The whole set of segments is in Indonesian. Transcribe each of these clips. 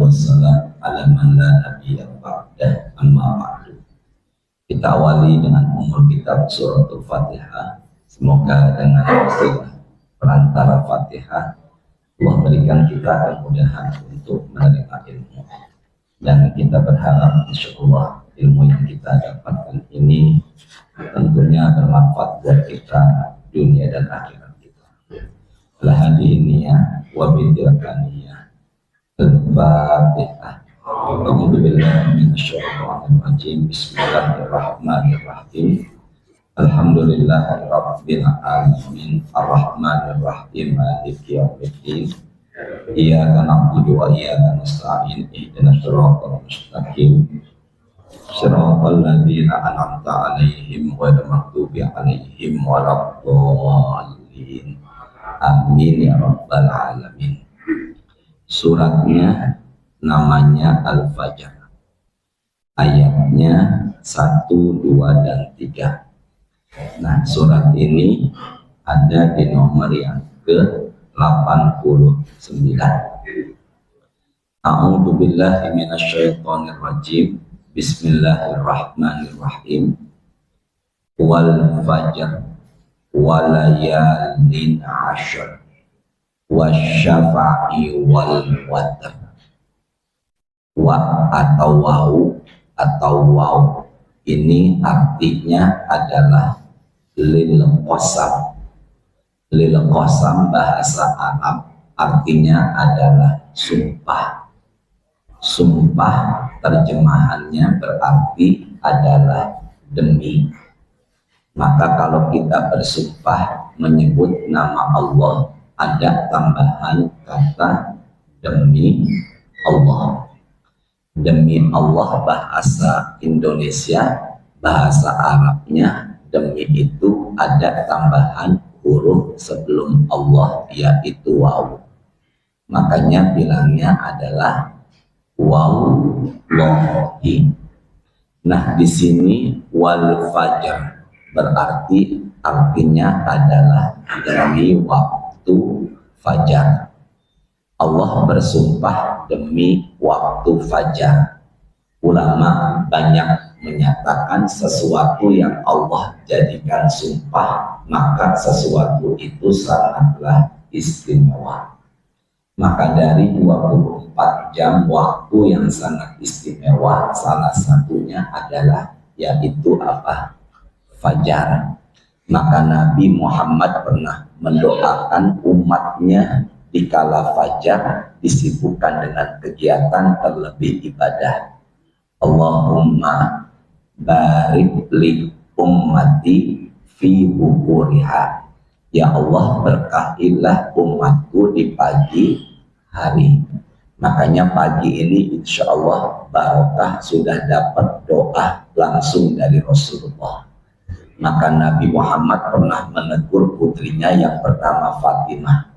wassalam ala man la nabiyya ba'dah, amma ba'du. Kita awali dengan umul kitab suratul Fatihah. Semoga dengan wasilah perantara Fatihah Allah berikan kita kemudahan untuk menerima ilmu, dan kita berharap insyaallah ilmu yang kita dapatkan ini tentunya bermanfaat buat kita dunia dan akhirat kita. Lahadiniyah wa bidyakaniyah Al-Fatihah. A'udzubillahi minasyaitonirrajim. Bismillahirrahmanirrahim. Alhamdulillahirabbil alamin. Arrahmanirrahim. Maliki yaumiddin. Iyyaka na'budu wa iyyaka nasta'in. Ihdinas siratal mustaqim. Shiratal ladzina an'amta 'alaihim ghairil maghdubi 'alaihim waladdallin. Amin ya rabbal alamin. Suratnya namanya Al-Fajr. Ayatnya 1, 2, dan 3. Nah, surat ini ada di nomor yang ke-89. A'udzu billahi minasyaitonir rajim. Bismillahirrahmanirrahim. Wal fajr walayalin 'ashr wasyafa'i wal watr. Wa atau waw ini artinya adalah lil qasam. Lil qasam bahasa Arab artinya adalah sumpah. Sumpah terjemahannya berarti adalah demi. Maka kalau kita bersumpah menyebut nama Allah, ada tambahan kata demi Allah. Demi Allah bahasa Indonesia, bahasa Arabnya demi itu ada tambahan huruf sebelum Allah, yaitu waw. Makanya bilangnya adalah wallahi. Nah, di sini wal fajr berarti artinya adalah dari waktu fajar. Allah bersumpah demi waktu fajar. Ulama banyak menyatakan sesuatu yang Allah jadikan sumpah, maka sesuatu itu sangatlah istimewa. Maka dari 24 jam waktu yang sangat istimewa, salah satunya adalah yaitu apa? Fajar. Maka Nabi Muhammad pernah mendoakan umatnya dikala fajar disibukkan dengan kegiatan terlebih ibadah. Allahumma barik li ummati fi bukuriha. Ya Allah, berkahilah umatku di pagi hari. Makanya pagi ini insya Allah barokah, sudah dapat doa langsung dari Rasulullah. Maka Nabi Muhammad pernah menegur putrinya yang pertama, Fatimah.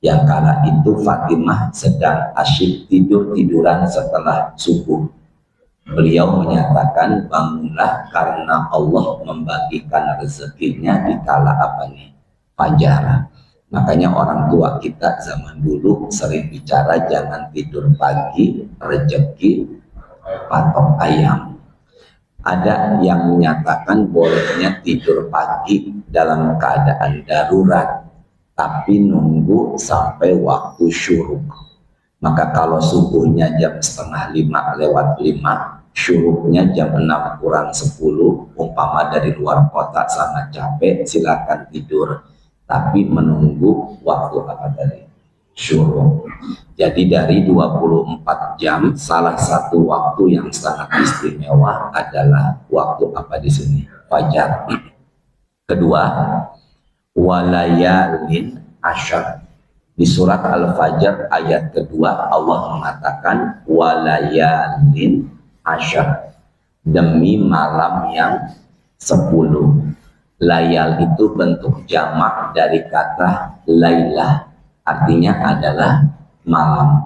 Yang kala itu Fatimah sedang asyik tiduran setelah subuh. Beliau menyatakan, bangunlah karena Allah membagikan rezekinya di kala apa nih? Fajar. Makanya orang tua kita zaman dulu sering bicara jangan tidur pagi, rezeki patok ayam. Ada yang menyatakan bolehnya tidur pagi dalam keadaan darurat, tapi nunggu sampai waktu syuruk. Maka kalau subuhnya jam 4:30 syuruknya jam 6:50, umpama dari luar kota sangat capek, silakan tidur. Tapi menunggu waktu apa tadi? Syuruk. Jadi dari 24 jam, salah satu waktu yang sangat istimewa adalah waktu apa di sini? Fajar. Kedua, walayalin asyar. Di surat Al-Fajr ayat kedua Allah mengatakan walayalin asyar, demi malam yang 10. Layal itu bentuk jamak dari kata lailah, artinya adalah malam.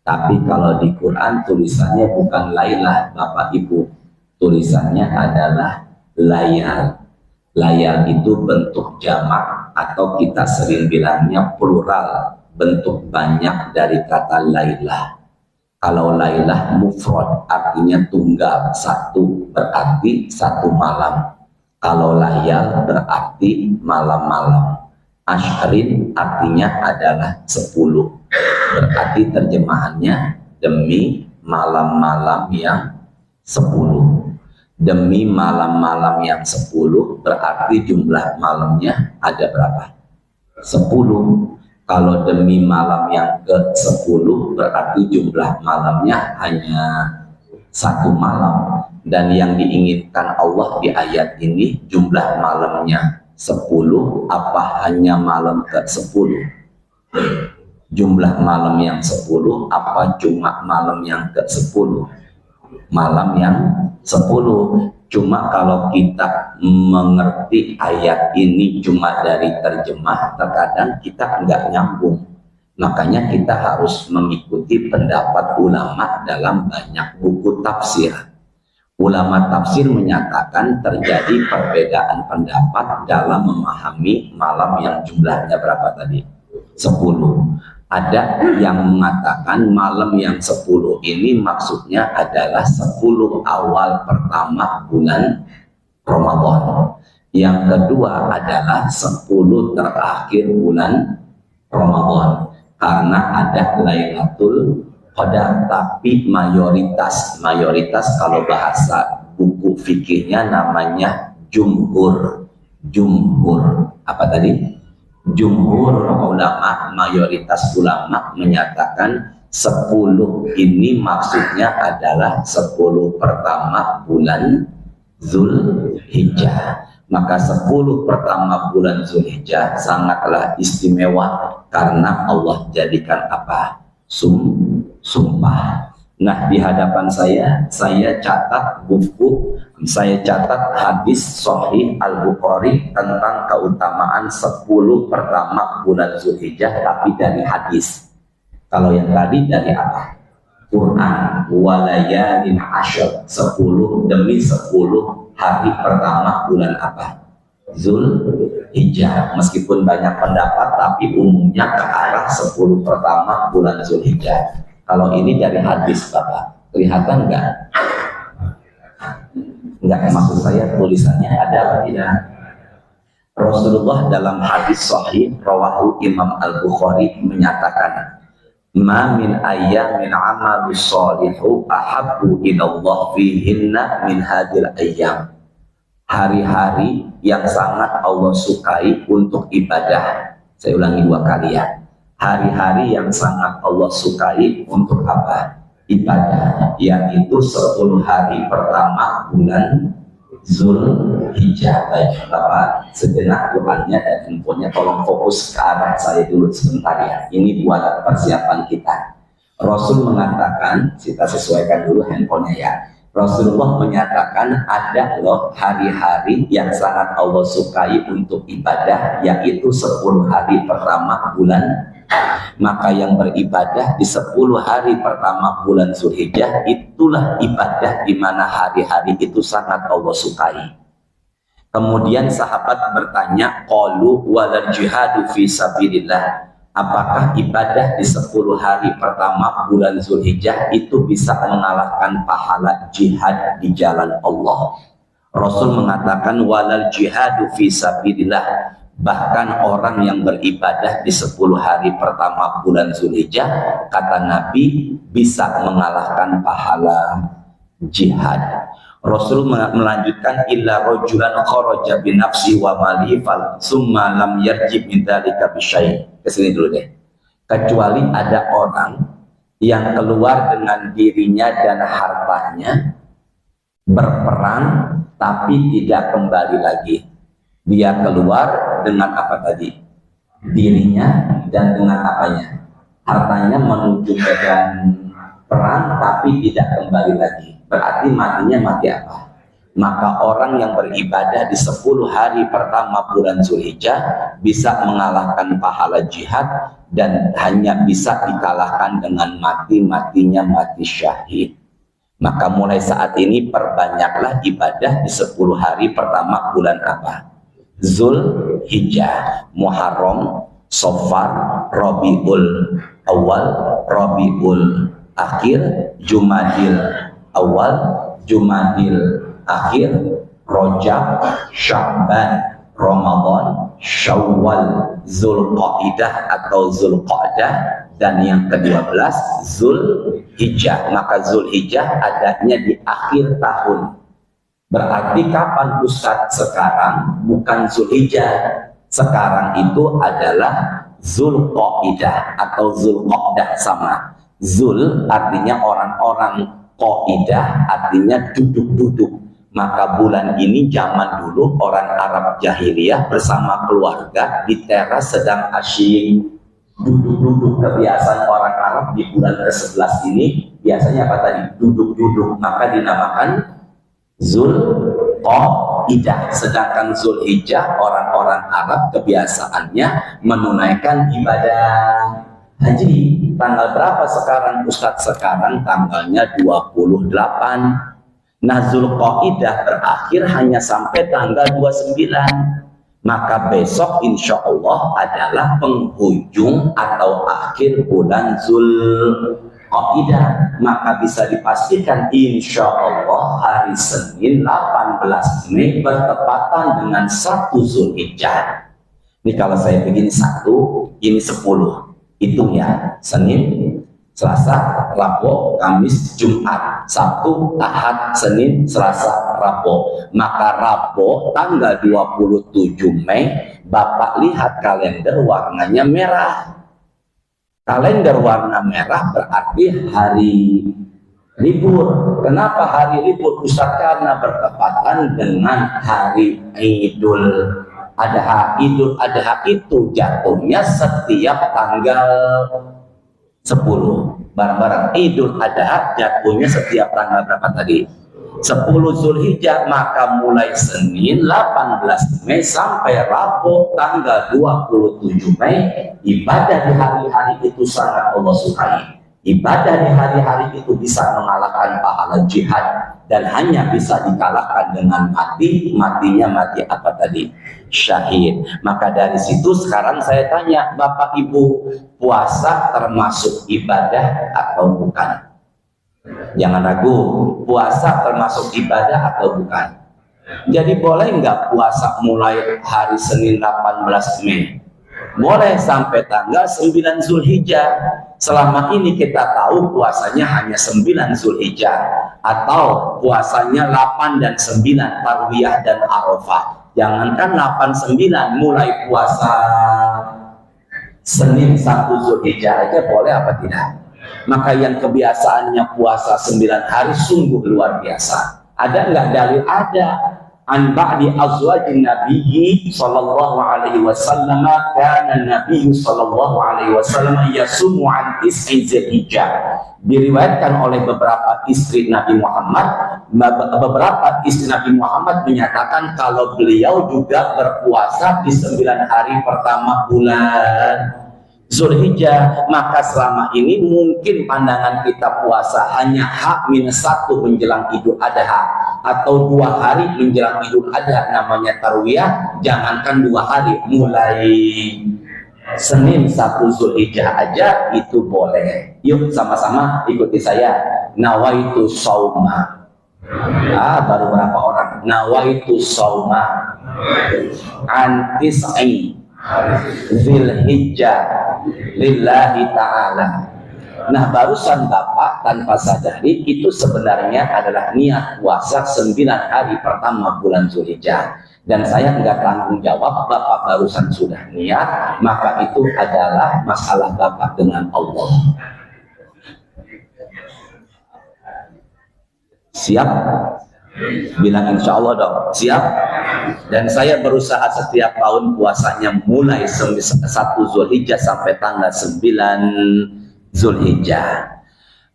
Tapi kalau di Quran tulisannya bukan lailah Bapak Ibu, tulisannya adalah layal. Layal itu bentuk jamak atau kita sering bilangnya plural, bentuk banyak dari kata lailah. Kalau lailah mufrad artinya tunggal, satu berarti satu malam. Kalau layal berarti malam-malam. Ashrin artinya adalah 10. Berarti terjemahannya demi malam-malam yang 10. Demi malam-malam yang 10 berarti jumlah malamnya ada berapa? 10. Kalau demi malam yang ke-10 berarti jumlah malamnya hanya satu malam. Dan yang diinginkan Allah di ayat ini jumlah malamnya 10 apa hanya malam ke-10? Jumlah malam yang 10 apa cuma malam yang ke-10? Malam yang 10. Cuma kalau kita mengerti ayat ini cuma dari terjemah, terkadang kita enggak nyambung. Makanya kita harus mengikuti pendapat ulama dalam banyak buku tafsir. Ulama tafsir menyatakan terjadi perbedaan pendapat dalam memahami malam yang jumlahnya berapa tadi? 10. Ada yang mengatakan malam yang 10 ini maksudnya adalah 10 awal pertama bulan Ramadan. Yang kedua adalah 10 terakhir bulan Ramadan. Karena ada Lailatul Qadar, tapi mayoritas kalau bahasa buku fikihnya namanya jumhur. Apa tadi? Jumhur ulama, mayoritas ulama menyatakan 10 ini maksudnya adalah 10 pertama bulan Zulhijjah. Maka 10 pertama bulan Zulhijjah sangatlah istimewa karena Allah jadikan apa? Sumpah. Nah, di hadapan saya catat buku, saya catat hadis Sahih Al-Bukhari tentang keutamaan 10 pertama bulan Zulhijjah, tapi dari hadis. Kalau yang tadi dari apa? Quran, walayalin asyr, 10 demi 10 hari pertama bulan apa? Zulhijjah. Meskipun banyak pendapat, tapi umumnya ke arah 10 pertama bulan Zulhijjah. Kalau ini dari hadis, Bapak, kelihatan enggak? Enggak, maksud saya tulisannya ada apa tidak? Rasulullah dalam hadis sahih rawahu Imam Al-Bukhari menyatakan, "Ma min ayyamin 'amalus shalihu ahabbu ila Allah fihinna min hadil ayyam." Hari-hari yang sangat Allah sukai untuk ibadah. Saya ulangi 2 kali ya. Hari-hari yang sangat Allah sukai untuk apa? Ibadah, yaitu 10 hari pertama bulan Zulhijjah. Baik, Bapak, sejenak doanya dan infonya tolong fokus ke arah saya dulu sebentar ya. Ini buat persiapan kita. Rasul mengatakan, kita sesuaikan dulu handphonenya ya. Rasulullah menyatakan ada loh hari-hari yang sangat Allah sukai untuk ibadah, yaitu 10 hari pertama bulan. Maka yang beribadah di 10 hari pertama bulan Zulhijjah itulah ibadah di mana hari-hari itu sangat Allah sukai. Kemudian sahabat bertanya, qalu walal jihadu fi sabilillah. Apakah ibadah di 10 hari pertama bulan Zulhijjah itu bisa mengalahkan pahala jihad di jalan Allah? Rasul mengatakan walal jihadu fi sabilillah. Bahkan orang yang beribadah di 10 hari pertama bulan Zulhijjah, kata Nabi, bisa mengalahkan pahala jihad. Rasul melanjutkan, illa rajulan kharaja bi nafsi wa mali fal summa lam yarji min dzalika bi syai'. Kesini dulu deh. Kecuali ada orang yang keluar dengan dirinya dan hartanya berperang tapi tidak kembali lagi. Dia keluar dengan apa tadi? Dirinya dan dengan apanya? Hartanya menuju medan perang tapi tidak kembali lagi. Berarti matinya mati apa? Maka orang yang beribadah di 10 hari pertama bulan Zulhijjah bisa mengalahkan pahala jihad dan hanya bisa dikalahkan dengan matinya mati syahid. Maka mulai saat ini perbanyaklah ibadah di 10 hari pertama bulan apa? Zulhijjah, Muharram, Safar, Rabiul Awal, Rabiul akhir, Jumadil awal, Jumadil akhir, Rajab, Sya'ban, Ramadan, Syawal, Zulqa'dah atau Zulqa'dah, dan yang ke-12 Zulhijjah. Maka Zulhijjah adanya di akhir tahun. Berarti kapan Ustadz sekarang? Bukan Zulhijjah. Sekarang itu adalah Zulqa'dah atau Zulqa'dah sama. Zul artinya orang-orang, Qa'idah artinya duduk-duduk. Maka bulan ini zaman dulu orang Arab jahiliyah bersama keluarga di teras sedang asyik duduk-duduk. Kebiasaan orang Arab di bulan ke-11 ini biasanya apa tadi? Duduk-duduk. Maka dinamakan Zulqa'dah. Sedangkan Zulhijjah orang-orang Arab kebiasaannya menunaikan ibadah haji. Tanggal berapa sekarang Ustadz? Sekarang tanggalnya 28. Nah, Zulqa'dah berakhir hanya sampai tanggal 29. Maka besok insya Allah adalah penghujung atau akhir bulan Zulqa'dah. Maka bisa dipastikan insya Allah hari Senin 18 Mei bertepatan dengan 1 Zulhijjah. Ini kalau saya begini 1, ini 10. Hitung ya, Senin, Selasa, Rabu, Kamis, Jumat, Sabtu, Ahad, Senin, Selasa, Rabu. Maka Rabu tanggal 27 Mei, Bapak lihat kalender warnanya merah. Kalender warna merah berarti hari libur. Kenapa hari libur? Ustaz, karena bertepatan dengan hari Idul Adha. Idul Adha itu jatuhnya setiap tanggal 10. Barang-barang Idul Adha jatuhnya setiap tanggal berapa tadi? 10 Zulhijjah. Maka mulai Senin 18 Mei sampai Rabu tanggal 27 Mei, ibadah di hari-hari itu sangat Allah sukai. Ibadah di hari-hari itu bisa mengalahkan pahala jihad, dan hanya bisa dikalahkan dengan mati. Matinya mati apa tadi? Syahid. Maka dari situ sekarang saya tanya Bapak Ibu, puasa termasuk ibadah atau bukan? Jangan ragu, puasa termasuk ibadah atau bukan? Jadi boleh nggak puasa mulai hari Senin 18 Mei? Boleh sampai tanggal 9 Zulhijjah. Selama ini kita tahu puasanya hanya 9 Zulhijjah, atau puasanya 8 dan 9, Tarwiyah dan Arafah. Jangankan 8, 9, mulai puasa Senin 1 Zulhijjah aja boleh apa tidak? Maka yang kebiasaannya puasa 9 hari sungguh luar biasa. Ada nggak dalil? Ada. An ba'di azwajin nabiyyi sallallahu alaihi wasallam, kana nabiyyu sallallahu alaihi wasallam yasumu an tis'i Zulhijjah. Diriwayatkan oleh beberapa istri Nabi Muhammad, beberapa istri Nabi Muhammad menyatakan kalau beliau juga berpuasa di 9 hari pertama bulan Zulhijjah. Maka selama ini mungkin pandangan kita puasa hanya H-1 menjelang Idul Adha, atau 2 hari menjelang Idul Adha, namanya Tarwiyah. Jangankan 2 hari, mulai Senin 1 Zulhijjah aja itu boleh. Yuk sama-sama ikuti saya. Nawaitu sauma. Baru berapa orang? Nawaitu sauma an tis'i Zulhijjah lillahi ta'ala. Nah, barusan Bapak tanpa sadari itu sebenarnya adalah niat puasa 9 hari pertama bulan Zulhijjah. Dan saya enggak tanggung jawab, Bapak barusan sudah niat, maka itu adalah masalah Bapak dengan Allah. Siap? Bilang insya Allah dong, siap. Dan saya berusaha setiap tahun puasanya mulai 1 Zulhijjah sampai tanggal 9 Zulhijjah.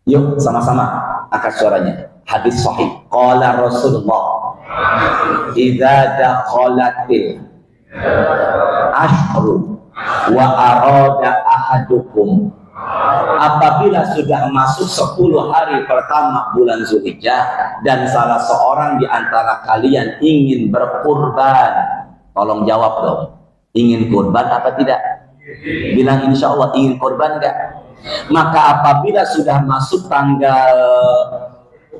Yuk sama-sama angkat suaranya. Hadis sahih. Qala Rasulullah, idza dakhalatil ashru wa arada ahadukum, apabila sudah masuk 10 hari pertama bulan Zulhijjah dan salah seorang di antara kalian ingin berkurban, tolong jawab dong, ingin kurban apa tidak? Bilang insya Allah ingin kurban enggak? Maka apabila sudah masuk tanggal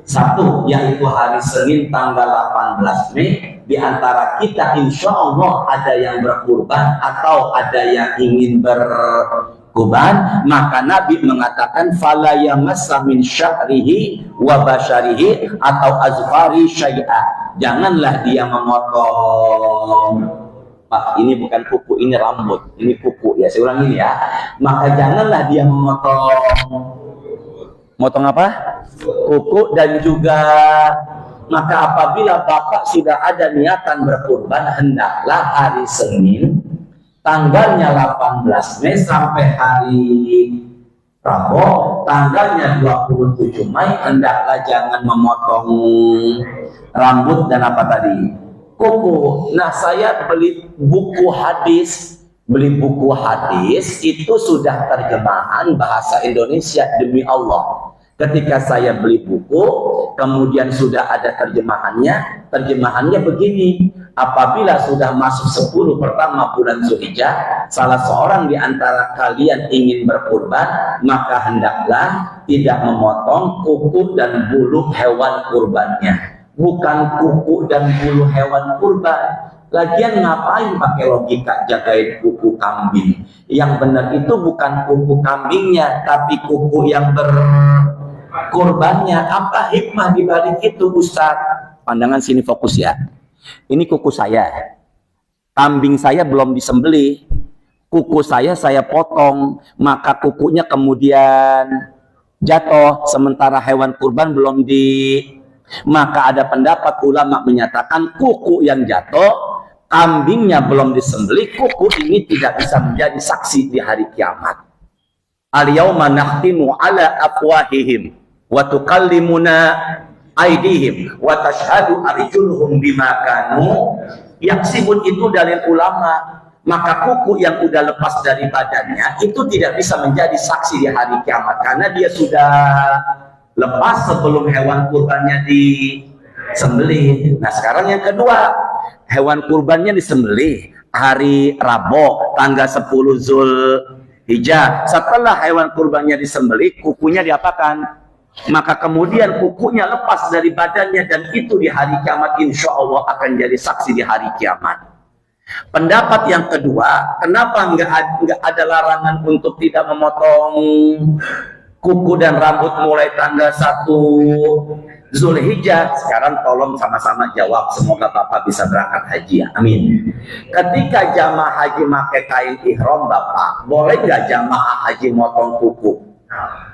1, yaitu hari Senin tanggal 18 Mei, di antara kita insya Allah ada yang berkurban atau ada yang ingin berkurban, maka Nabi mengatakan fala yamassa min sya'rihi wa basyarihi atau azfari syai'a. Janganlah dia memotong, Pak, ini bukan kuku, ini rambut, ini kuku ya, saya ulang ini ya. Maka janganlah dia motong apa? Kuku. Dan juga maka apabila Bapak sudah ada niatan berkurban, hendaklah hari Senin tanggalnya 18 Mei sampai hari Rabu tanggalnya 27 Mei, hendaklah jangan memotong rambut dan apa tadi? Kuku. Nah, saya beli buku hadis itu sudah terjemahan bahasa Indonesia, demi Allah. Ketika saya beli buku, kemudian sudah ada terjemahannya begini: apabila sudah masuk 10 pertama bulan Zulhijjah, salah seorang di antara kalian ingin berkurban, maka hendaklah tidak memotong kuku dan bulu hewan kurbannya. Bukan kuku dan bulu hewan kurban. Lagian ngapain pakai logika jagain kuku kambing? Yang benar itu bukan kuku kambingnya, tapi kuku yang berkurbannya. Apa hikmah dibalik itu, Ustaz? Pandangan sini fokus ya. Ini kuku saya, kambing saya belum disembelih, kuku saya potong, maka kukunya kemudian jatuh, sementara hewan kurban belum maka ada pendapat ulama menyatakan kuku yang jatuh, kambingnya belum disembelih, kuku ini tidak bisa menjadi saksi di hari kiamat. Al-yawma nakhtimu ala afwahihim wa tukallimuna aydihim wa tashhadu arjuluhum bima kanu yaksibun. Itu dalil ulama. Maka kuku yang udah lepas dari badannya itu tidak bisa menjadi saksi di hari kiamat karena dia sudah lepas sebelum hewan kurbannya disembelih. Nah, sekarang yang kedua, hewan kurbannya disembelih hari Rabu tanggal 10 Zulhijjah. Setelah hewan kurbannya disembelih, kukunya diapakan? Maka kemudian kukunya lepas dari badannya, dan itu di hari kiamat insya Allah akan jadi saksi di hari kiamat. Pendapat yang kedua, kenapa nggak ada larangan untuk tidak memotong kuku dan rambut mulai tanggal 1 Zulhijjah? Sekarang tolong sama-sama jawab, semoga Bapak bisa berangkat haji ya, amin. Ketika jamaah haji pakai kain ihram, Bapak boleh nggak jamaah haji motong kuku?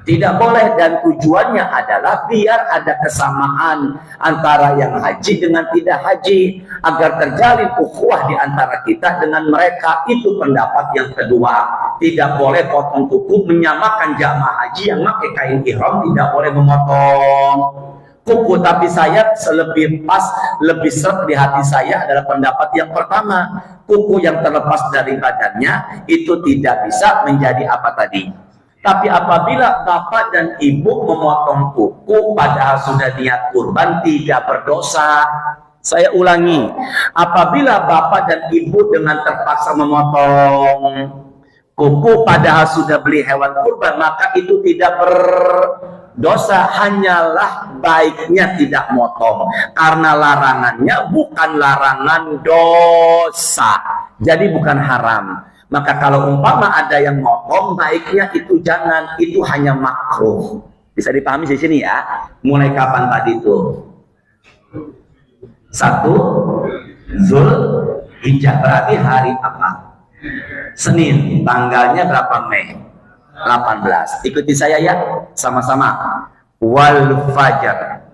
Tidak boleh, dan tujuannya adalah biar ada kesamaan antara yang haji dengan tidak haji, agar terjalin ukhuwah di antara kita dengan mereka. Itu pendapat yang kedua. Tidak boleh potong kuku, menyamakan jamaah haji yang pakai kain ihram tidak boleh memotong kuku. Tapi saya lebih pas, lebih seret di hati saya adalah pendapat yang pertama. Kuku yang terlepas dari badannya itu tidak bisa menjadi apa tadi? Tapi apabila bapak dan ibu memotong kuku padahal sudah niat kurban, tidak berdosa. Saya ulangi, apabila bapak dan ibu dengan terpaksa memotong kuku padahal sudah beli hewan kurban, maka itu tidak berdosa, hanyalah baiknya tidak motong. Karena larangannya bukan larangan dosa, jadi bukan haram. Maka kalau umpama ada yang motong, baiknya itu jangan, itu hanya makruh. Bisa dipahami di sini ya. Mulai kapan tadi itu? 1 Zulhijjah, berarti hari apa? Senin. Tanggalnya berapa Mei? 18. Ikuti saya ya, sama-sama. Wal fajar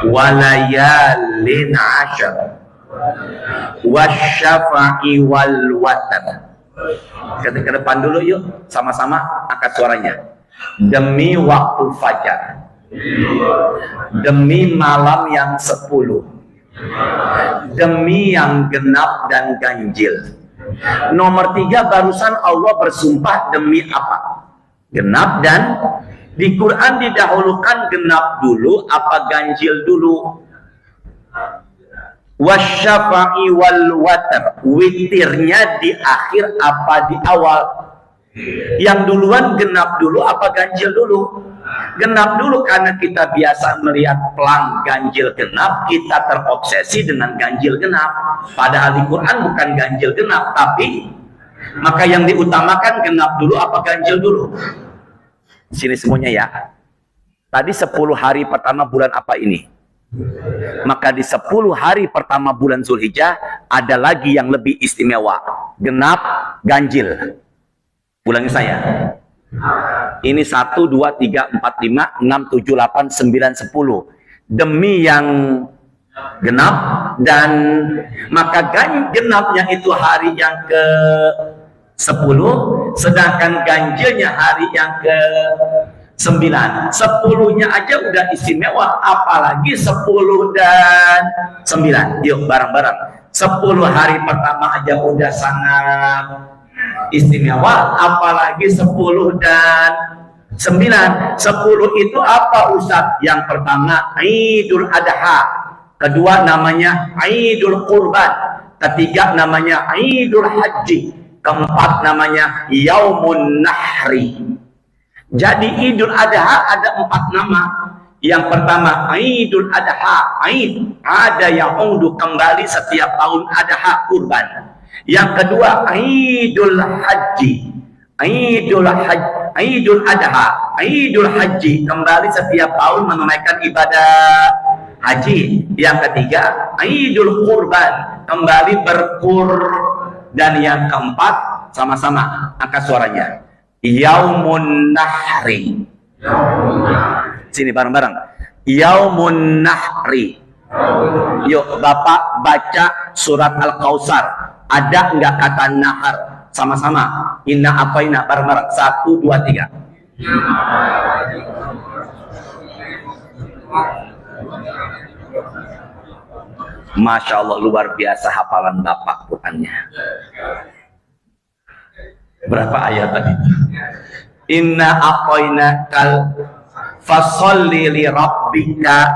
walayalin ashar wasyafa'i wal watar. Ke depan dulu yuk, sama-sama angkat suaranya. Demi waktu fajar, demi malam yang 10, demi yang genap dan ganjil. Nomor 3 barusan Allah bersumpah demi apa? Genap, dan di Quran didahulukan genap dulu apa ganjil dulu? Wasyafa'i wal watar, witirnya di akhir apa di awal? Yang duluan genap dulu apa ganjil dulu? Genap dulu, karena kita biasa melihat pelang ganjil genap, kita terobsesi dengan ganjil genap. Padahal di Quran bukan ganjil genap, tapi maka yang diutamakan genap dulu apa ganjil dulu? Sini semuanya ya. Tadi 10 hari pertama bulan apa ini? Maka di 10 hari pertama bulan Zulhijjah ada lagi yang lebih istimewa. Genap, ganjil. Ulangi saya. Ini 1, 2, 3, 4, 5, 6, 7, 8, 9, 10. Demi yang genap, dan maka genapnya itu hari yang ke 10, sedangkan ganjilnya hari yang ke 9. 10-nya aja udah istimewa, apalagi 10 dan 9. Yuk bareng-bareng. 10 hari pertama aja udah sangat istimewa, apalagi 10 dan 9. 10 itu apa Ustaz? Yang pertama Idul Adha, kedua namanya Idul Qurban, ketiga namanya Idul Haji, keempat namanya Yaumun Nahri. Jadi Idul Adha ada 4 nama. Yang pertama Idul Adha, Aid, ada yang unduh kembali setiap tahun adha kurban. Yang kedua Idul Haji, Idul Adha, Idul Haji, kembali setiap tahun menunaikan ibadah haji. Yang ketiga Idul Qurban, kembali berkur. Dan yang keempat, sama-sama angkat suaranya, Yaumun Nahri. Sini bareng-bareng, Yaumun Nahri. Yuk Bapak baca surat Al-Kautsar, ada nggak kata nahar? Sama-sama, inna apaina, bareng-bareng, 1, 2, 3. Masya Allah, luar biasa hafalan Bapak Qurannya. Berapa ayat tadi? Inna apaina kal fasolli li rabbika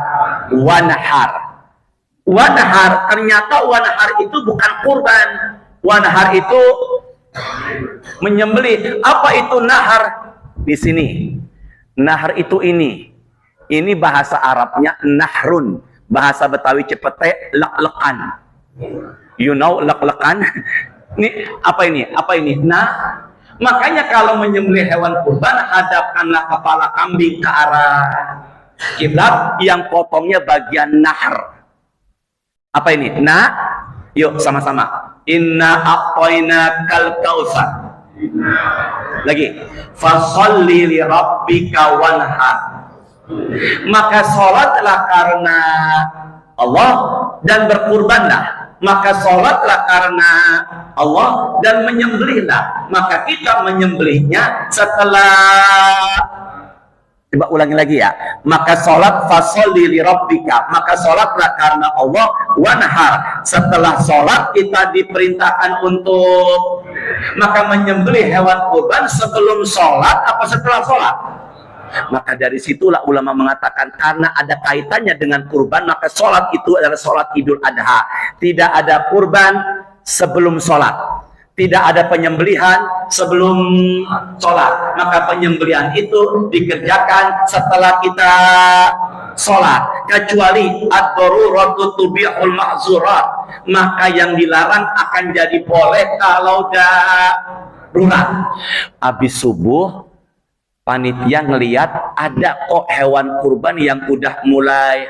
wanhar. Wanhar, ternyata wanhar itu bukan kurban. Wanhar itu menyembelih. Apa itu nahar? Di sini. Nahar itu ini. Ini bahasa Arabnya nahrun. Bahasa Betawi Cepete lek-lekan. You know lek-lekan? Ini apa ini? Apa ini? Nah, makanya kalau menyembelih hewan kurban, hadapkanlah kepala kambing ke arah kiblat, yang potongnya bagian nahar. Apa ini? Nah, yuk sama-sama. Inna a'toina kal kautsar. Lagi. Fasholli li rabbika wanhar. Maka sholatlah karena Allah dan berkurbanlah. Maka sholatlah karena Allah dan menyembelihlah. Maka kita menyembelihnya setelah, coba ulangi lagi ya. Maka sholat fasholli li rabbika, maka sholatlah karena Allah, wanhar. Setelah sholat kita diperintahkan untuk, maka menyembelih hewan kurban sebelum sholat apa setelah sholat? Maka dari situlah ulama mengatakan karena ada kaitannya dengan kurban, maka sholat itu adalah sholat Idul Adha. Tidak ada kurban sebelum sholat, tidak ada penyembelihan sebelum sholat. Maka penyembelihan itu dikerjakan setelah kita sholat, kecuali ad-daruratu tubihul ma'zurat. Maka yang dilarang akan jadi boleh kalau darurat. Habis subuh panitia ngelihat ada kok hewan kurban yang udah mulai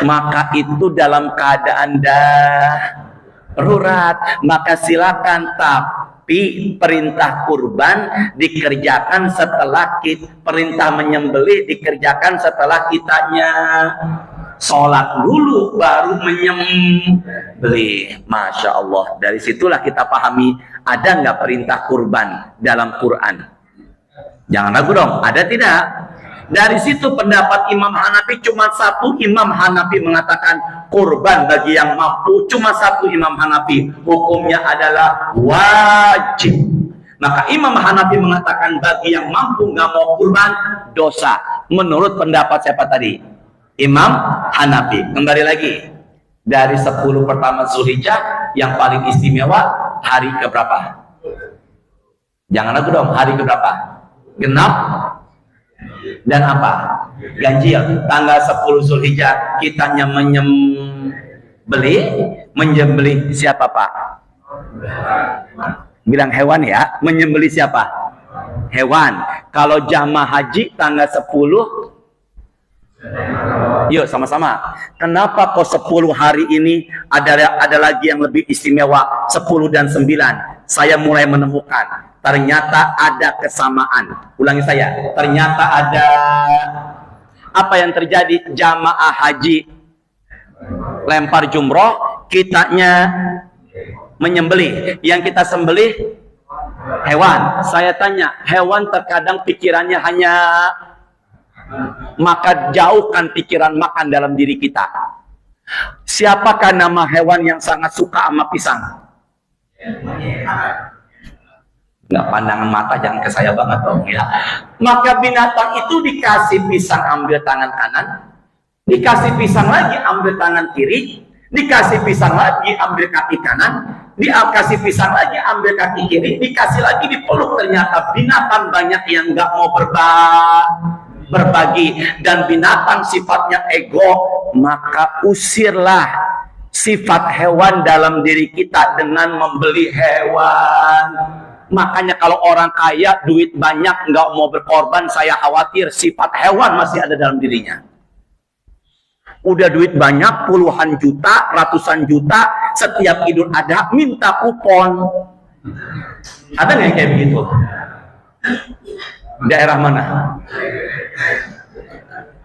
maka itu dalam keadaan darurat, maka silakan, tapi perintah kurban dikerjakan setelah perintah menyembelih dikerjakan setelah kitanya sholat dulu baru menyembelih. Masya Allah, dari situlah kita pahami ada nggak perintah kurban dalam Quran. Jangan ragu dong, ada tidak? Dari situ pendapat Imam Hanafi cuma satu. Imam Hanafi mengatakan kurban bagi yang mampu, cuma satu Imam Hanafi, hukumnya adalah wajib. Maka Imam Hanafi mengatakan bagi yang mampu nggak mau kurban dosa. Menurut pendapat siapa tadi? Imam Hanafi. Kembali lagi, dari 10 pertama Zulhijjah yang paling istimewa hari keberapa? Jangan ragu dong, hari keberapa? Genap dan apa? Ganjil. Tanggal 10 Zulhijjah kitanya menyembelih siapa Pak? Bilang hewan ya, menyembelih siapa? Hewan. Kalau jamaah haji tanggal 10, yuk sama-sama. Kenapa kok 10 hari ini ada lagi yang lebih istimewa, 10 dan 9? Saya mulai menemukan, ternyata ada kesamaan. Ulangi saya, ternyata ada apa yang terjadi? Jamaah haji lempar jumroh, kitanya menyembelih. Yang kita sembelih hewan. Saya tanya, hewan terkadang pikirannya hanya, maka jauhkan pikiran makan dalam diri kita. Siapakah nama hewan yang sangat suka sama pisang? Nggak, pandangan mata jangan ke saya banget dong ya. Maka binatang itu dikasih pisang ambil tangan kanan, dikasih pisang lagi ambil tangan kiri, dikasih pisang lagi ambil kaki kanan, dikasih pisang lagi ambil kaki kiri, dikasih lagi dipeluk. Ternyata binatang banyak yang nggak mau berbagi, dan binatang sifatnya ego. Maka usirlah sifat hewan dalam diri kita dengan membeli hewan. Makanya kalau orang kaya duit banyak nggak mau berkorban, saya khawatir sifat hewan masih ada dalam dirinya. Udah duit banyak puluhan juta, ratusan juta, setiap Idul Adha minta kupon. Ada nggak yang kayak begitu? Daerah mana?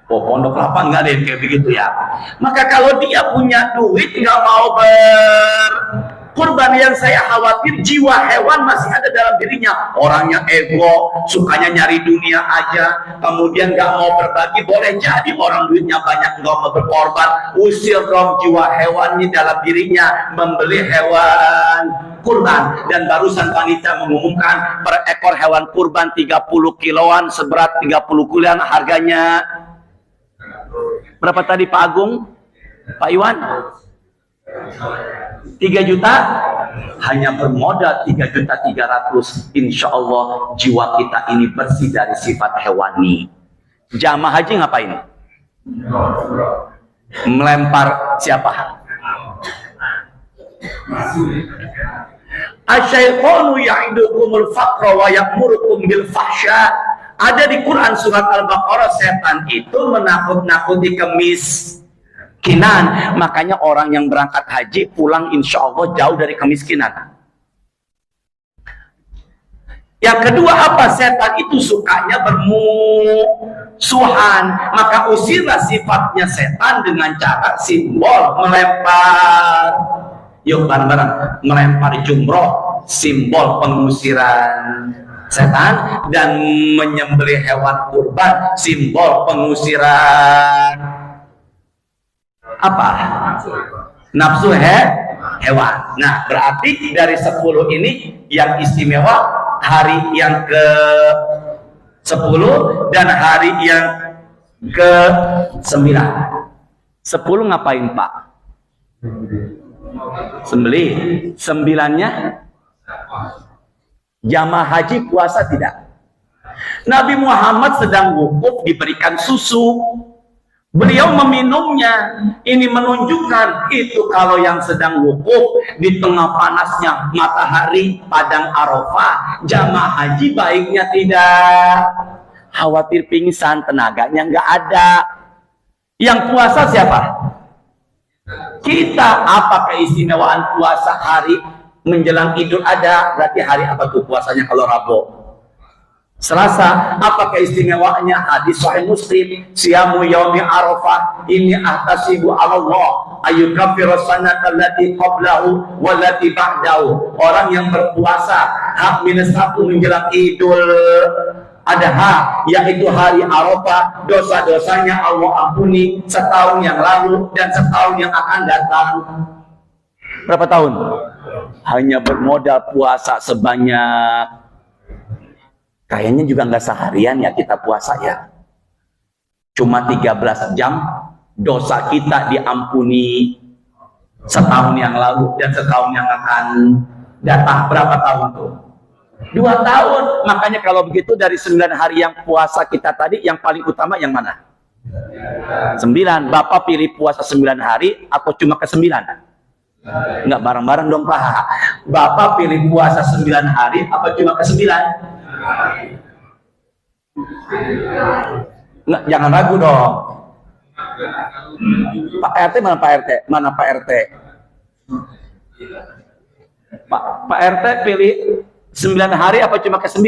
Oh, Pondok Kelapa nggak ada yang kayak begitu ya. Maka kalau dia punya duit nggak mau berkorban, yang saya khawatir jiwa hewan masih ada dalam dirinya. Orangnya ego, sukanya nyari dunia aja, kemudian nggak mau berbagi. Boleh jadi orang duitnya banyak nggak mau berkorban. Usir dong jiwa hewannya dalam dirinya, membeli hewan kurban. Dan barusan panitia mengumumkan per ekor hewan kurban 30 kiloan, seberat 30 kiloan, harganya berapa tadi Pak Agung? Pak Iwan? 3 juta? Hanya bermodal 3.300.000. Insya Allah jiwa kita ini bersih dari sifat hewani. Jamaah haji ngapain? Melempar siapa? Asyaitonu ya'idukumul faqra wa ya'murukum bil fahsya. Ada di Quran surat Al-Baqarah, setan itu menakut-nakuti kemiskinan. Makanya orang yang berangkat haji pulang insya Allah jauh dari kemiskinan. Yang kedua apa? Setan itu sukanya bermusuhan. Maka usirlah sifatnya setan dengan cara simbol melempar. Yuk bareng-bareng, melempar jumroh, simbol pengusiran setan, dan menyembelih hewan kurban, simbol pengusiran apa? Nafsu hewan. Nah, berarti dari 10 ini yang istimewa hari yang ke 10 dan hari yang ke 9. 10 ngapain Pak? Sembelih. 9-nya jamaah haji puasa tidak. Nabi Muhammad sedang wukuf diberikan susu, beliau meminumnya. Ini menunjukkan itu kalau yang sedang wukuf di tengah panasnya matahari padang Arafah, jamaah haji baiknya tidak khawatir pingsan, tenaganya nggak ada. Yang puasa siapa? Kita. Apa keistimewaan puasa hari menjelang Idul Adha? Berarti hari apa tuh puasanya kalau Rabu? Selasa. Apa keistimewaannya? Hadis Sahih Muslim, siyamu yaumi Arafah inni ahtasibu 'ala Allah ayyukaffiru sanata allati qablahu wallati ba'dahu. Orang yang berpuasa H-1 menjelang Idul Adha, yaitu hari Arafah, dosa-dosanya Allah ampuni setahun yang lalu dan setahun yang akan datang. Berapa tahun? Hanya bermodal puasa sebanyak, kayaknya juga nggak seharian ya kita puasa ya, cuma 13 jam, dosa kita diampuni setahun yang lalu dan setahun yang akan datang. Berapa tahun tuh? 2 tahun. Makanya kalau begitu dari 9 hari yang puasa kita tadi, yang paling utama yang mana? 9. Bapak pilih puasa 9 hari atau cuma ke 9? Enggak, bareng-bareng dong Pak. Bapak pilih puasa 9 hari apa cuma ke 9? Enggak, jangan ragu dong. Pak RT mana Pak RT? Mana Pak RT? Pak RT pilih 9 hari apa cuma ke 9?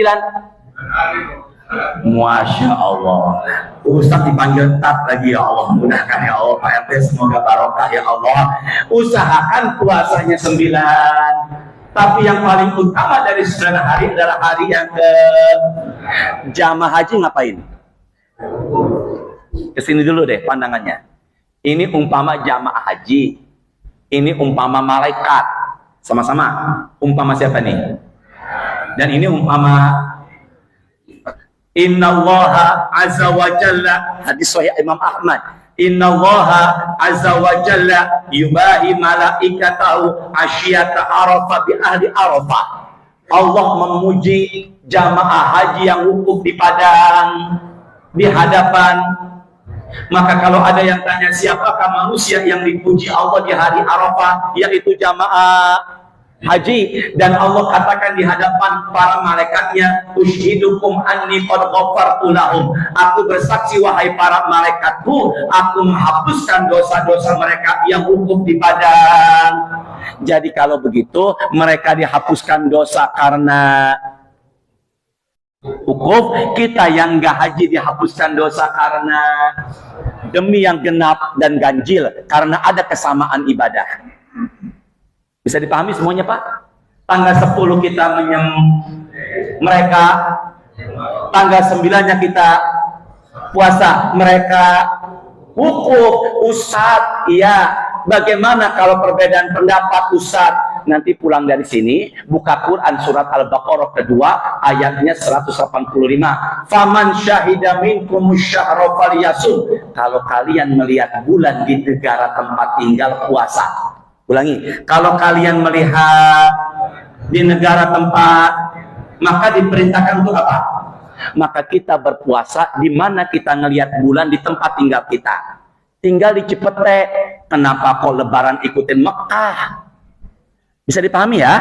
Masya Allah. Ustaz dipanggil tat lagi, ya Allah. Mudahkan ya Allah Pak RT, semoga barokah ya Allah. Usahakan puasanya 9. Tapi yang paling utama dari 9 hari adalah hari yang ke jamaah haji. Ngapain? Kesini dulu deh pandangannya. Ini umpama jamaah haji, ini umpama malaikat, sama-sama. Umpama siapa nih? Dan ini umpama Innallaha azza wa jalla, hadis sahih Imam Ahmad. Innallaha azza wa jalla yubahi malaikatahu asyiyata Arafah bi ahli Arafah. Allah memuji jamaah haji yang wukuf di padang di hadapan. Maka kalau ada yang tanya siapakah manusia yang dipuji Allah di hari Arafah, yaitu jamaah haji. Dan Allah katakan di hadapan para malaikatnya, ushidukum anni qad ghafartu lahum. Aku bersaksi wahai para malaikatku, aku menghapuskan dosa-dosa mereka yang wukuf di padang. Jadi kalau begitu mereka dihapuskan dosa karena wukuf, kita yang enggak haji dihapuskan dosa karena demi yang genap dan ganjil, karena ada kesamaan ibadah. Bisa dipahami semuanya Pak? Tanggal 10 kita mereka, tanggal 9-nya kita puasa, mereka wukuf. Ustadz, iya. Bagaimana kalau perbedaan pendapat Ustadz? Nanti pulang dari sini, buka Quran surat Al-Baqarah kedua, ayatnya 185. Faman syahida minkum syahra falyasum. Kalau kalian melihat bulan di negara tempat tinggal, puasa. Ulangi, kalau kalian melihat di negara tempat, maka diperintahkan untuk apa? Maka kita berpuasa di mana kita ngelihat bulan di tempat tinggal kita. Tinggal di Cipete, kenapa kok lebaran ikutin Mekah? Bisa dipahami ya?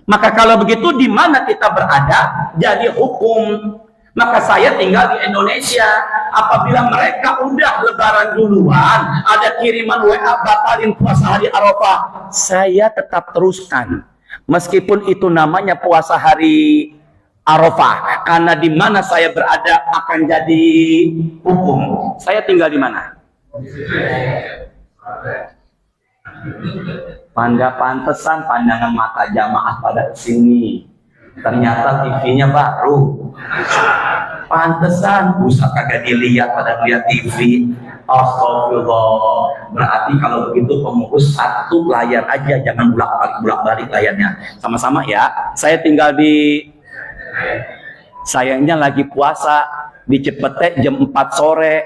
Maka kalau begitu di mana kita berada jadi hukum. Maka saya tinggal di Indonesia. Apabila mereka udah lebaran duluan, ada kiriman WA batalin puasa hari Arafah, saya tetap teruskan. Meskipun itu namanya puasa hari Arafah, karena di mana saya berada akan jadi hukum. Saya tinggal di mana? Pantesan pandangan mata jamaah pada sini. Ternyata TV-nya baru. Pantesan Ustaz kagak dilihat pada lihat TV. Astagfirullah. Berarti kalau begitu pengurus satu layar aja, jangan bolak-balik layarnya. Sama-sama ya. Saya tinggal di, sayangnya lagi puasa di Cipete jam 4 sore.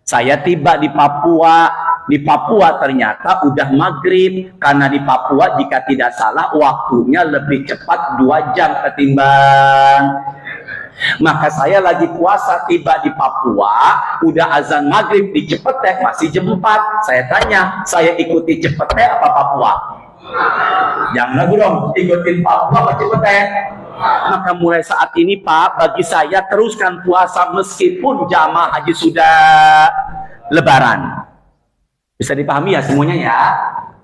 Saya tiba di Papua. Di Papua ternyata udah maghrib, karena di Papua jika tidak salah waktunya lebih cepat 2 jam ketimbang. Maka saya lagi puasa tiba di Papua, udah azan maghrib di Cipete masih jam 4. Saya tanya, saya ikuti Cipete apa Papua? Jangan ragu dong, ikutin Papua apa Cipete? Maka mulai saat ini Pak, bagi saya teruskan puasa meskipun jamaah haji sudah lebaran. Bisa dipahami ya semuanya ya?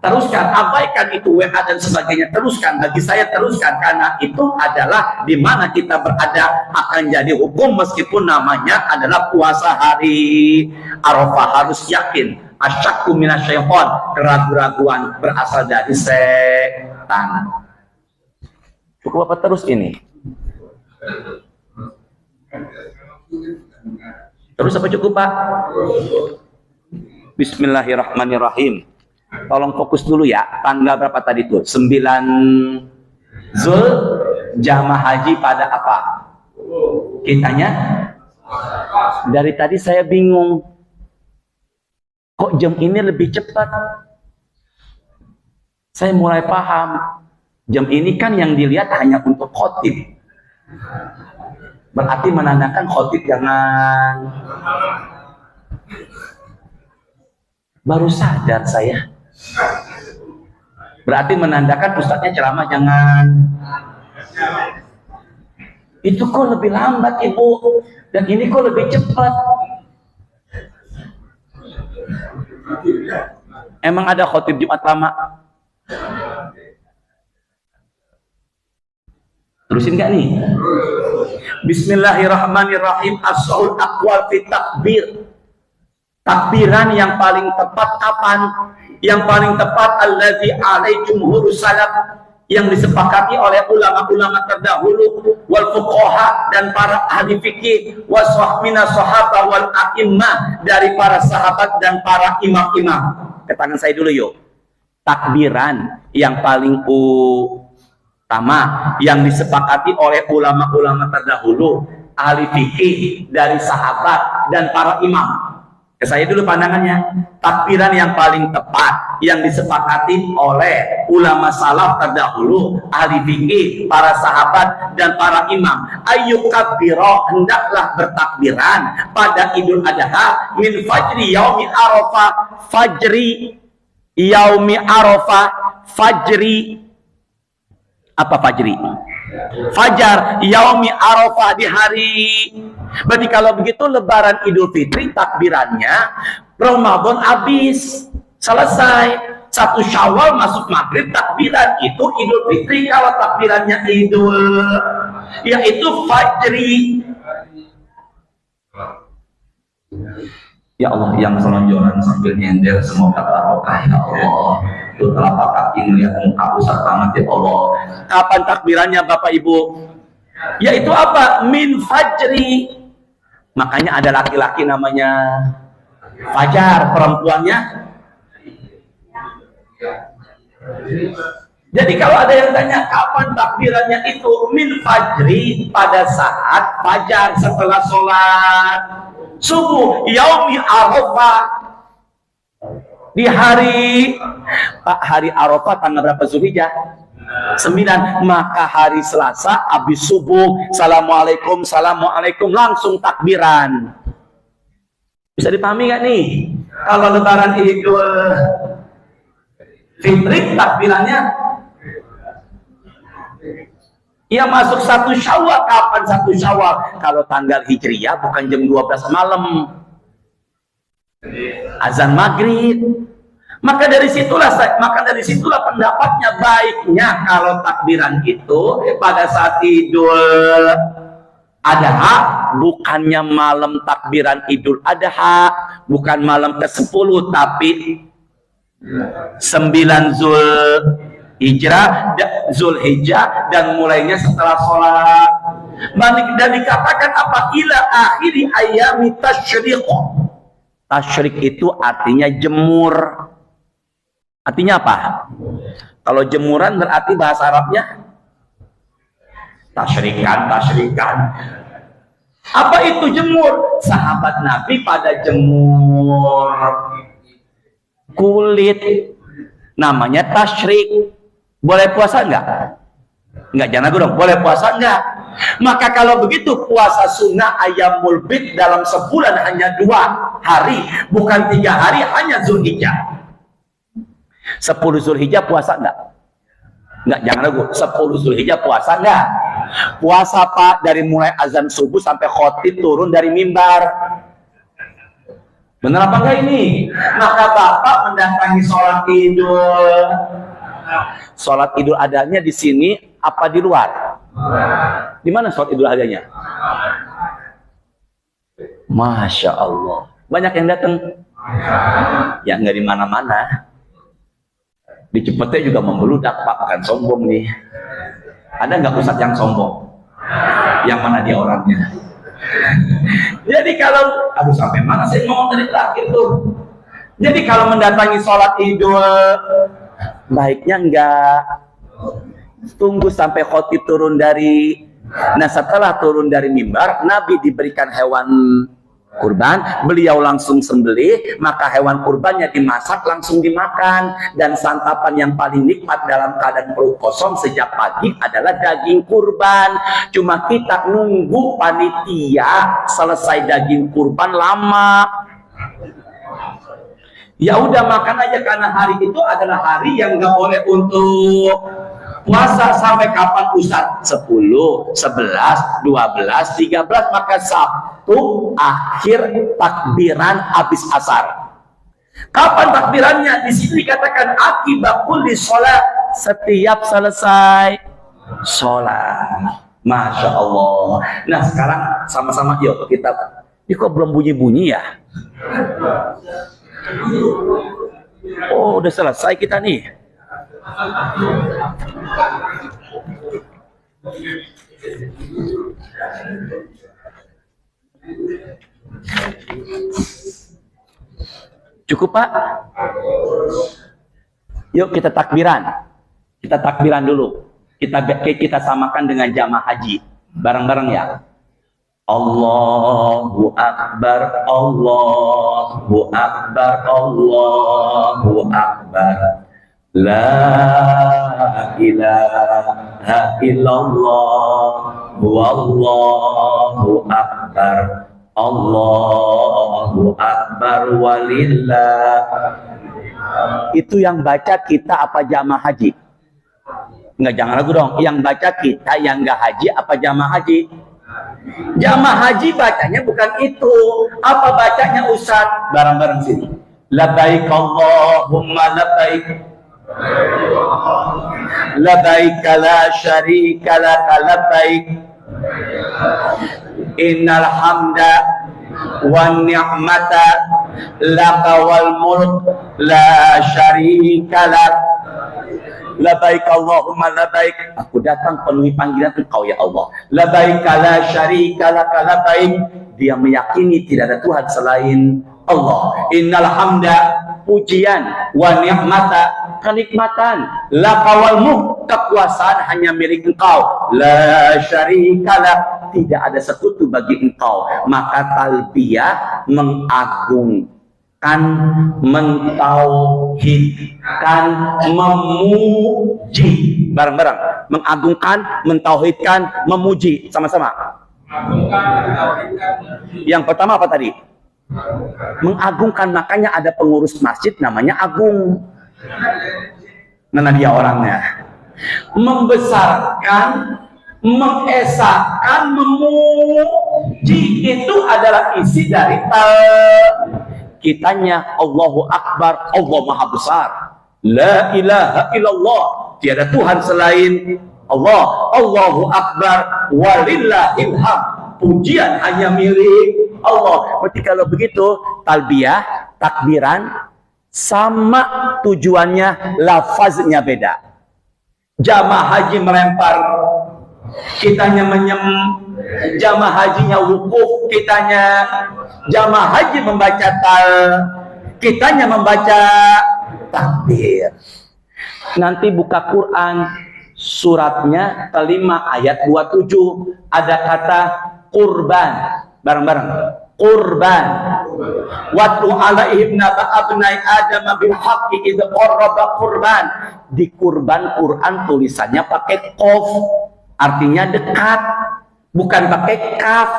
Teruskan, abaikan itu WA dan sebagainya, teruskan. Bagi saya teruskan, karena itu adalah di mana kita berada akan jadi hukum meskipun namanya adalah puasa hari Arafah. Harus yakin, asyakku minasyaiton, keraguan berasal dari setan. Cukup apa terus ini? Terus apa cukup Pak? Bismillahirrahmanirrahim. Tolong fokus dulu ya. Tanggal berapa tadi tuh? 9 Zul, jamaah haji pada apa? Kitanya? Dari tadi saya bingung. Kok jam ini lebih cepat? Saya mulai paham. Jam ini kan yang dilihat hanya untuk khotib. Berarti menandakan khotib jangan. Baru sadar saya. Berarti menandakan ustadznya ceramah jangan. Itu kok lebih lambat ibu, dan ini kok lebih cepat. Emang ada khotib Jumat lama? Terusin nggak nih? Bismillahirrahmanirrahim. As-sahul aqwal fi takbir. Takbiran yang paling tepat kapan? Yang paling tepat alladzi alaihi jumhurus salaf, yang disepakati oleh ulama-ulama terdahulu, wal fuqaha, dan para ahli fikih, wasahmina sahabat wal a'immah, dari para sahabat dan para imam-imam. Ke tangan saya dulu yuk. Takbiran yang paling utama yang disepakati oleh ulama-ulama terdahulu, ahli fikih, dari sahabat dan para imam. Ke saya dulu pandangannya. Takbiran yang paling tepat yang disepakati oleh ulama salaf terdahulu, ahli fikih, para sahabat dan para imam, ayyukabbira, hendaklah bertakbiran pada Idul Adha min fajri yaumi arafah, fajri yaumi arafah, fajri apa fajri? Fajar yaumi arafah, di hari. Berarti kalau begitu lebaran Idul Fitri takbirannya Ramadan habis, selesai. 1 Syawal masuk maghrib takbiran, itu Idul Fitri. Kalau takbirannya Idul, yaitu fajri. Ya Allah, yang selonjoran sambil nyender semoga barokah ya Allah. Itu telapak kaki melihat muka besar banget ya Allah. Kapan takbirannya Bapak Ibu? Yaitu apa? Min fajri. Makanya ada laki-laki namanya Fajar, perempuannya. Jadi kalau ada yang tanya kapan takbirannya, itu min fajri, pada saat fajar, setelah sholat subuh yaumi arafah, di hari hari Arafah tanggal berapa Zulhijjah? 9. Maka hari Selasa habis subuh, assalamualaikum, assalamualaikum, langsung takbiran. Bisa dipahami nggak nih? Kalau lebaran Idul Fitri takbirannya ya masuk 1 Syawal. Kapan 1 Syawal? Kalau tanggal Hijriyah bukan jam 12 malam, azan maghrib. Maka dari situlah pendapatnya baiknya kalau takbiran itu pada saat Idul Adha, bukannya malam takbiran Idul Adha, bukan malam ke-10, tapi 9 Zulhijjah, dan mulainya setelah sholat. Dan dikatakan apa? Ila akhiri ayami tasyriq. Tasyrik itu artinya jemur. Artinya apa? Kalau jemuran berarti bahasa Arabnya tasyrikan. Apa itu jemur? Sahabat Nabi pada jemur kulit, namanya tasyrik. Boleh puasa enggak? Enggak, jangan aku dong. Boleh puasa enggak? Maka kalau begitu puasa sunnah ayamul bid dalam sebulan hanya 2 hari, bukan 3 hari, hanya Zulhijjah. 10 Zulhijjah puasa enggak? Enggak, jangan ragu. 10 Zulhijjah puasa enggak? Puasa Pak, dari mulai azan subuh sampai khotib turun dari mimbar. Benar apa enggak ini? Maka Bapak mendatangi sholat Idul Adhanya di sini apa di luar? Di mana sholat Idul Adhanya? Masya Allah, banyak yang datang. Ya enggak di mana-mana. Di Cipete juga membeludak Pak, bukan sombong nih. Ada nggak ustadz yang sombong? Yang mana dia orangnya? Jadi kalau, aduh sampai mana saya ngomong tadi terakhir tuh. Jadi kalau mendatangi sholat Idul, baiknya enggak tunggu sampai khotib turun dari. Nah setelah turun dari mimbar, Nabi diberikan hewan kurban, beliau langsung sembelih, maka hewan kurbannya dimasak langsung dimakan. Dan santapan yang paling nikmat dalam keadaan perut kosong sejak pagi adalah daging kurban. Cuma kita nunggu panitia selesai daging kurban lama. Ya udah makan aja, karena hari itu adalah hari yang nggak boleh untuk puasa. Sampai kapan Ustaz? 10, 11, 12, 13. Maka Sabtu akhir takbiran habis asar. Kapan takbirannya? Di sini dikatakan akibakul di sholat, setiap selesai sholat. Masya Allah. Nah sekarang sama-sama yuk kita. Ini kok belum bunyi-bunyi ya? Oh udah selesai kita nih. Cukup Pak? Yuk kita takbiran. Kita takbiran dulu. Kita samakan dengan jamaah haji. Bareng-bareng ya. Allahu Akbar, Allahu Akbar, Allahu Akbar. La ilaha illallah, wallahu akbar, Allahu akbar walillah. Itu yang baca kita apa jamaah haji? Enggak, jangan ragu dong. Yang baca kita yang enggak haji apa jamaah haji? Jamaah haji bacanya bukan itu. Apa bacanya Ustaz? Bareng-bareng sini. Labbaik Allahumma labbaik. Labbaik la syarika laka labbaik. Innal hamda wan ni'mata laka wal mulk la syarika lak. Labbaik Allahumma labbaik. Aku datang penuhi panggilan Engkau ya Allah. Labbaik la syarika laka labbaik. Dia meyakini tidak ada Tuhan selain Allah. Innal hamda, pujian, wa ni'mata, kenikmatan, laka wal mulk, kekuasaan hanya milik Engkau. La syarika lak, tidak ada sekutu bagi Engkau. Maka talbiyah mengagungkan, mentauhidkan, memuji. Bareng-bareng. Mengagungkan, mentauhidkan, memuji. Sama-sama. Yang pertama apa tadi? Mengagungkan. Makanya ada pengurus masjid namanya Agung. Mana dia orangnya? Membesarkan, mengesahkan, memuji. Itu adalah isi dari kitanya. Allahu Akbar, Allah Maha Besar. La ilaha illallah, tiada Tuhan selain Allah. Allahu Akbar, walillahil hamd, pujian hanya milik Allah. Berarti kalau begitu talbiyah, takbiran sama tujuannya, lafaznya beda. Jamaah haji melempar, kitanya jamaah hajinya wukuf, kitanya jamaah haji membaca kitanya membaca takbir. Nanti buka Quran, suratnya kelima ayat 27 ada kata kurban. Bareng-bareng. Kurban. Watlu alaihim naba abnai adam bil haqqi idh qarraba kurban. Di kurban Quran tulisannya pakai qaf, artinya dekat, bukan pakai kaf.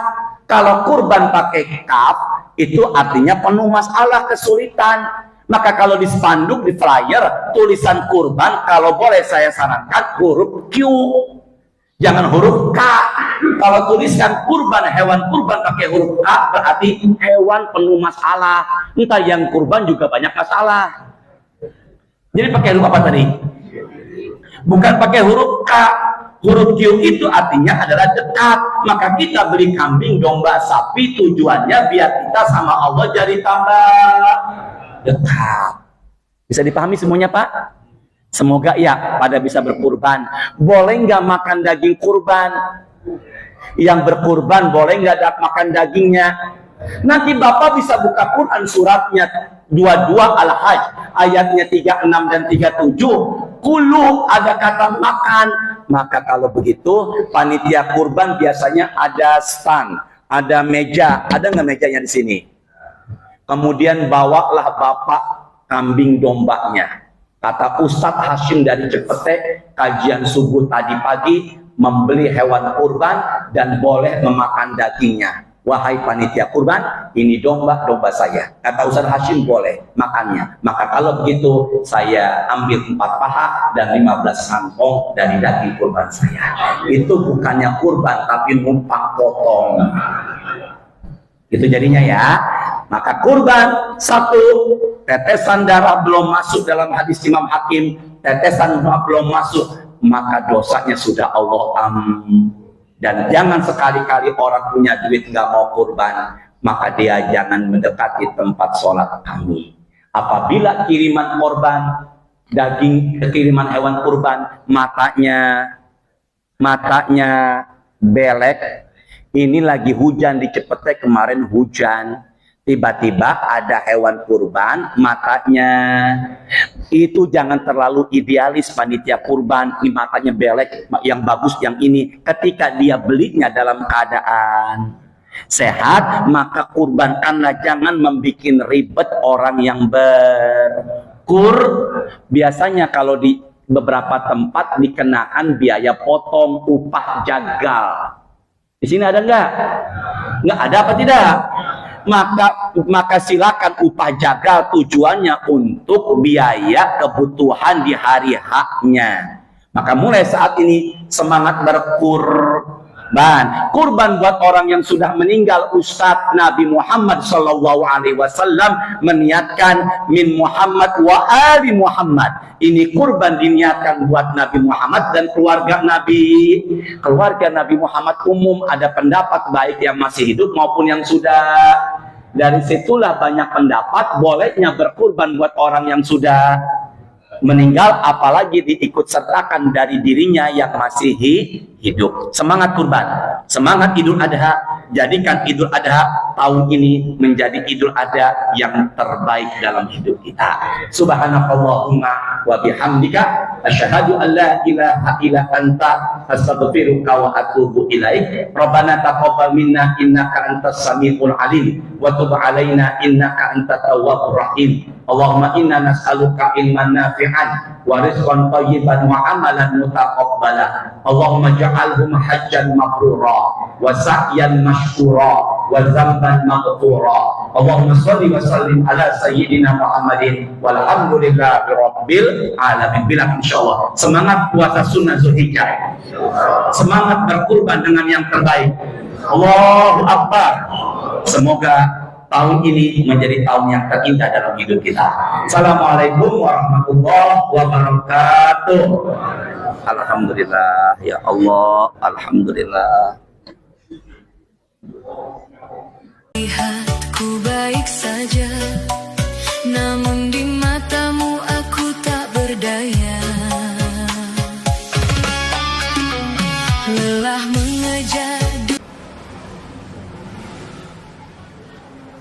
Kalau kurban pakai kaf, itu artinya penuh masalah, kesulitan. Maka kalau di spanduk, di flyer, tulisan kurban, kalau boleh saya sarankan huruf Q, jangan huruf K. Kalau tulisan kurban, hewan kurban pakai huruf K, berarti hewan penuh masalah. Entah yang kurban juga banyak masalah. Jadi pakai huruf apa tadi? Bukan pakai huruf K. Huruf Q itu artinya adalah dekat. Maka kita beli kambing, domba, sapi, tujuannya biar kita sama Allah jadi tambah dekat. Bisa dipahami semuanya Pak? Semoga ya pada bisa berkurban. Boleh nggak makan daging kurban? Yang berkurban boleh nggak makan dagingnya? Nanti Bapak bisa buka Quran suratnya 22 Al-Hajj ayatnya 36 dan 37. Kulu ada kata makan. Maka kalau begitu panitia kurban biasanya ada stand. ada meja, ada nggak mejanya di sini? Kemudian bawalah bapak kambing dombanya. Kata Ustadz Hashim dari Cepete, kajian subuh tadi pagi, membeli hewan kurban dan boleh memakan dagingnya. Wahai panitia kurban, ini domba saya. Kata Ustadz Hashim boleh makannya. Maka kalau begitu, saya ambil 4 paha dan 15 kantong dari daging kurban saya. Itu bukannya kurban, tapi numpang potong. Itu jadinya ya. Maka kurban, 1, tetesan darah belum masuk dalam hadis Imam Hakim, tetesan darah belum masuk, maka dosanya sudah Allah Dan jangan sekali-kali orang punya duit nggak mau kurban, maka dia jangan mendekati tempat sholat kami. Apabila kiriman korban, daging kiriman hewan kurban, matanya belek. Ini lagi hujan di Cepete, kemarin hujan. Tiba-tiba ada hewan kurban, matanya itu jangan terlalu idealis panitia kurban, ini matanya belek, yang bagus yang ini. Ketika dia belinya dalam keadaan sehat, maka kurbankanlah, jangan membuat ribet orang yang biasanya kalau di beberapa tempat dikenakan biaya potong, upah jagal. Di sini ada nggak? Nggak ada apa tidak? Maka silakan upah jagal, tujuannya untuk biaya kebutuhan di hari haknya. Maka mulai saat ini semangat berkurban. Kurban buat orang yang sudah meninggal. Ustadz Nabi Muhammad SAW meniatkan min Muhammad wa ali Muhammad. Ini kurban diniatkan buat Nabi Muhammad dan keluarga Nabi. Keluarga Nabi Muhammad umum, ada pendapat baik yang masih hidup maupun yang sudah. Dari situlah banyak pendapat bolehnya berkurban buat orang yang sudah meninggal, apalagi diikut sertakan dari dirinya yang masih hidup. Semangat kurban, semangat Idul Adha. Jadikan Idul Adha tahun ini menjadi Idul Adha yang terbaik dalam hidup kita. Subhanakallahumma wa bihamdika asyhadu an la ilaha illa anta astaghfiruka wa atubu ilaik. Rabbana taqabbal minna innaka antas samiul alim wa tub alaina innaka antat tawwabur rahim. Allahumma inna nas'aluka ilman nafi'an wa rizqan thayyiban wa amalan mutaqabbala. Allahumma ja'alhum hajjan mabrura wa sa'yan mashkura wa dzamban maghfura. Allahumma shalli wa sallim ala sayyidina Muhammadin walhamdulillahi rabbil alamin. Bilang insyaallah semangat puasa sunnah Zulhijjah, semangat berkurban dengan yang terbaik. Allahu Akbar. Semoga tahun ini menjadi tahun yang terindah dalam hidup kita. Assalamualaikum warahmatullahi wabarakatuh. Alhamdulillah ya Allah, alhamdulillah.